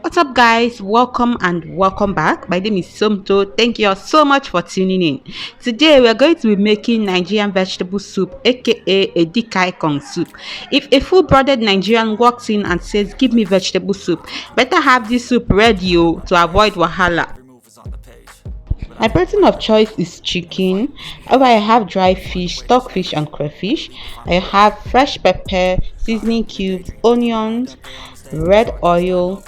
What's up, guys? Welcome back. My name is Somto. Thank you all so much for tuning in. Today, we are going to be making Nigerian vegetable soup, aka Edikang soup. If a full-blooded Nigerian walks in and says, "Give me vegetable soup," better have this soup ready to avoid wahala. My protein of choice is chicken. However, I have dry fish, stockfish, and crayfish. I have fresh pepper, seasoning cubes, onions, red oil.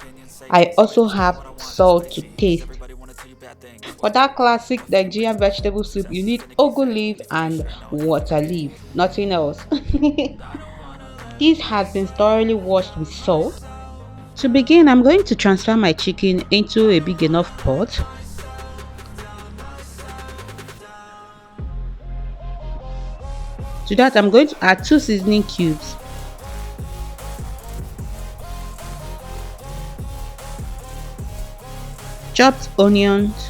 I also have salt to taste. For that classic Nigerian vegetable soup, you need ugu leaf and water leaf, nothing else. This has been thoroughly washed with salt. To begin, I'm going to transfer my chicken into a big enough pot. To that, I'm going to add two seasoning cubes, chopped onions.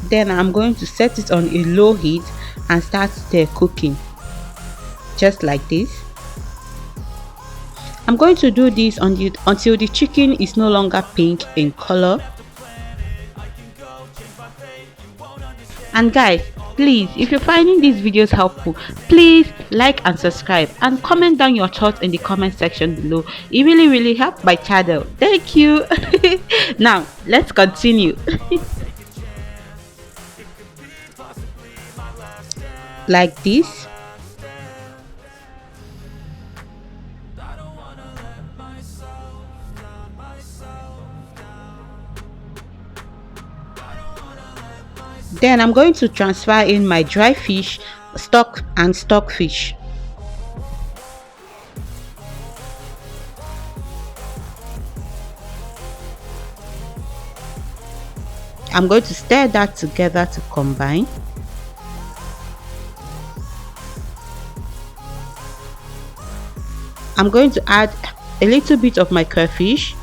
Then I'm going to set it on a low heat and start stir cooking, just like this. I'm going to do this until the chicken is no longer pink in color. And guys, please, if you're finding these videos helpful, please like and subscribe and comment down your thoughts in the comment section below. It really helps my channel. Thank you. Now let's continue. Like this. Then I'm going to transfer in my dry fish, stockfish. I'm going to stir that together to combine. I'm going to add a little bit of my crayfish.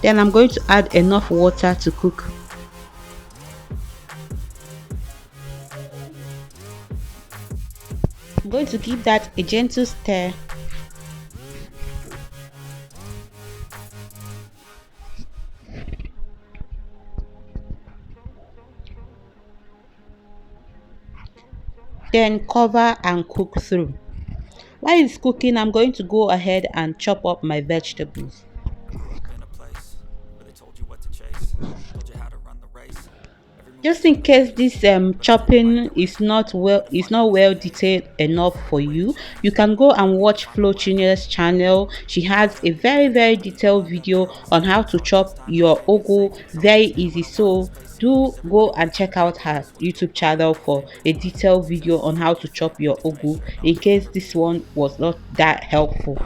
Then I'm going to add enough water to cook. I'm going to give that a gentle stir. Then cover and cook through. While it's cooking, I'm going to go ahead and chop up my vegetables. Just in case this chopping is not well detailed enough for you, you can go and watch Flo Chinye's channel. She has a very detailed video on how to chop your ugu very easy. So do go and check out her YouTube channel for a detailed video on how to chop your ugu, in case this one was not that helpful.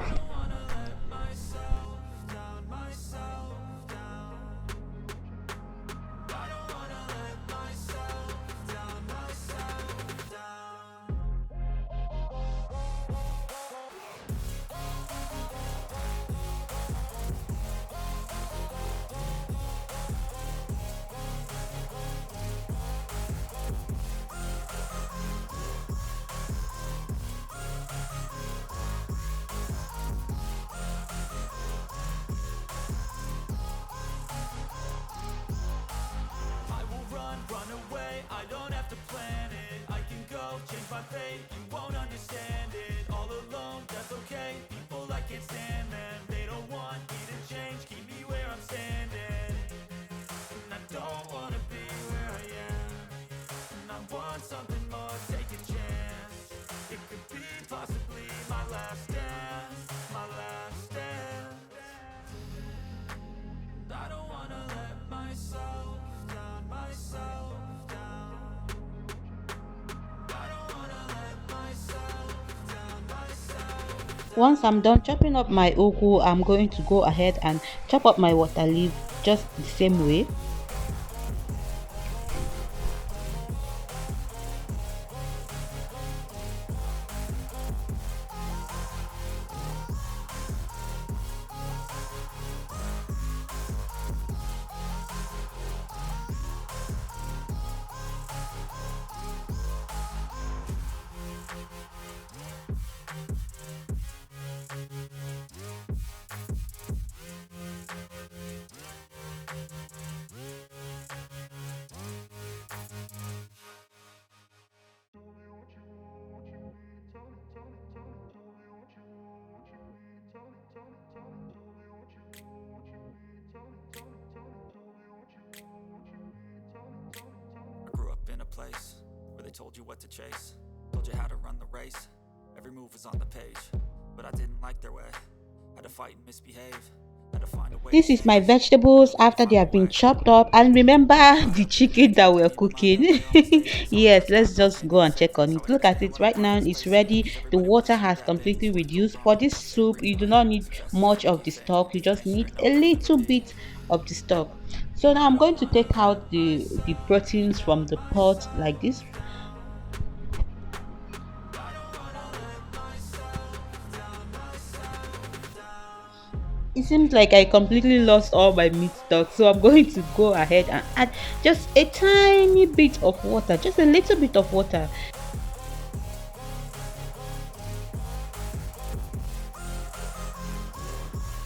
Run away, I don't have to plan it. I can go change my fate, you won't understand it. All alone, that's okay. People I can't stand them. They don't want me to change, keep me where I'm standing. And I don't wanna be where I am. And I want something more, take a chance. It could be possibly my last dance, my last dance. I don't wanna let myself down, myself down. I don't wanna let myself down, myself. Once I'm done chopping up my ugu, I'm going to go ahead and chop up my water leaf just the same way. told you what to chase, told you how to run the race. Every move was on the page, but I didn't like their way. Had to fight and misbehave, had to find a way to This is my change, vegetables had to after they find have a been way. chopped up. And remember Got the up in the day chicken that dream, we're dreaming about one cooking. day I'll stand on my Yes, own let's two just feet. go and check on That's it. how I Look at became it one of the right now. greatest, It's laced with ready. ease. The Everybody water wants you has that bad, completely just wait till reduced. fall For in this love. Say soup, you do rewind, not don't need suggest much rewind. of the Say stock. You anything, just get need straight, a no fucking little repeat. bit of the stock. So now I'm going to take out the proteins from the pot like this. It seems like I completely lost all my meat stock, so I'm going to go ahead and add just a tiny bit of water, just a little bit of water.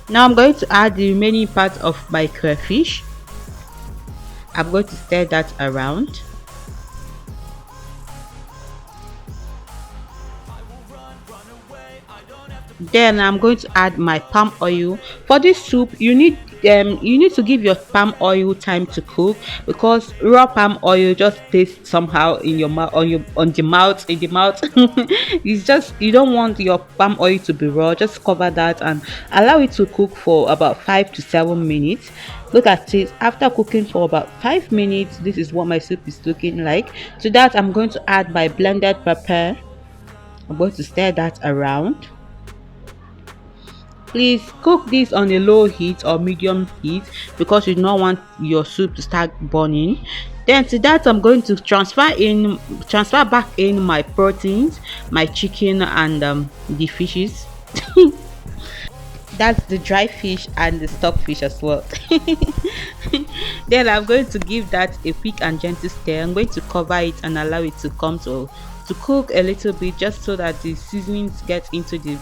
Now I'm going to add the remaining part of my crayfish. I'm going to stir that around. Then I'm going to add my palm oil. For this soup, you need to give your palm oil time to cook, because raw palm oil just tastes somehow in your mouth, on the mouth, in the mouth. It's just, you don't want your palm oil to be raw. Just cover that and allow it to cook for about 5 to 7 minutes. Look at it, after cooking for about 5 minutes, this is what my soup is looking like. To that, I'm going to add my blended pepper. I'm going to stir that around. Please cook this on a low heat or medium heat, because you do not want your soup to start burning. Then to that, I'm going to transfer back in my proteins, my chicken and the fishes. That's the dry fish and the stock fish as well. Then I'm going to give that a quick and gentle stir. I'm going to cover it and allow it to come to cook a little bit, just so that the seasonings get into the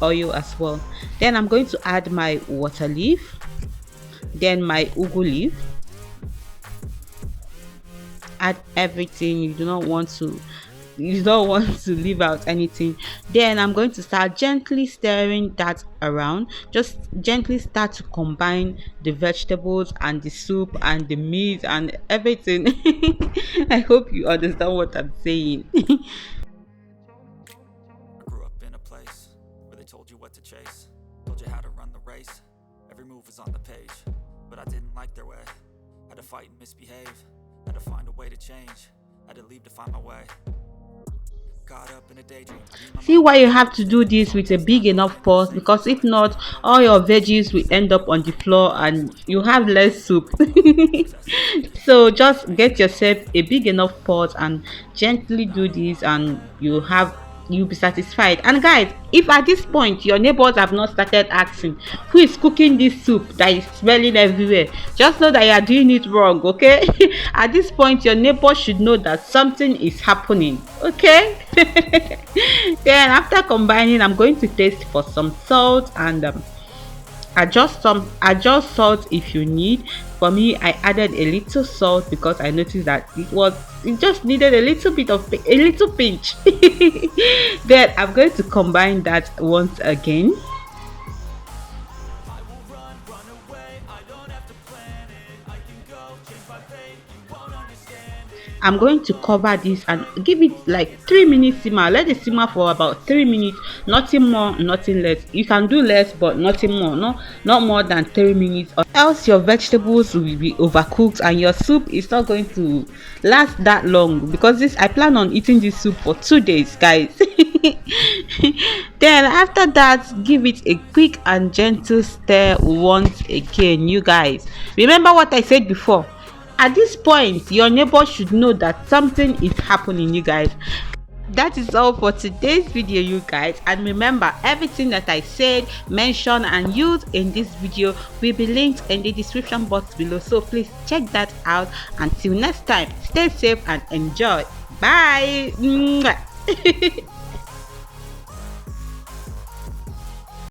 oil as well. Then I'm going to add my water leaf, then my ugu leaf. Add everything. You don't want to leave out anything. Then I'm going to start gently stirring that around. Just gently start to combine the vegetables and the soup and the meat and everything. I hope you understand what I'm saying. I grew up in a place where they told you what to chase, told you how to run the race. Every move was on the page, but I didn't like their way. Had to fight and misbehave, had to find a way to change, had to leave to find my way. Got up in a daydream, dreaming See about why one you day have I'll to do stand on this my with a own big two feet. enough pot, Say because if rewind, don't not, suggest all your rewind. veggies will Say end up anything, on get the straight, no floor fucking and repeat. you have less soup. Got up in the day dreaming, dreaming So about one just day get I'll yourself stand a on big my own enough two pot feet. and gently do this, and you'll be satisfied. Got And up in the guys, day if at dreaming, this dreaming point about your one day neighbors have I'll not stand started on my own asking two who feet. is cooking this soup that is smelling everywhere, just know that you are doing it wrong, okay? At this point your neighbor should know that something is happening, okay? Then after combining, I'm going to taste for some salt and adjust salt if you need. For me, I added a little salt because I noticed that it just needed a little bit of a little pinch. Then I'm going to combine that once again. I will run away, I don't have to plan it. I can go, change my fate, you won't understand it. I'm All going to alone, cover that's this and okay, give it people like like it 3 minutes standing. simmer. Let it simmer for about 3 minutes, nothing more, nothing less. You can do less, but nothing more. No, not more than 3 minutes, or else your vegetables will be overcooked and your soup is not going to last that long. Because this, I plan on eating this soup for 2 days, guys. Then after that, give it a quick and gentle stir once again. You guys, remember what I said before. At this point, your neighbor should know that something is happening, you guys. That is all for today's video, you guys. And remember, everything that I said, mentioned and used in this video will be linked in the description box below, so please check that out. Until next time, stay safe and enjoy. Bye. Mwah.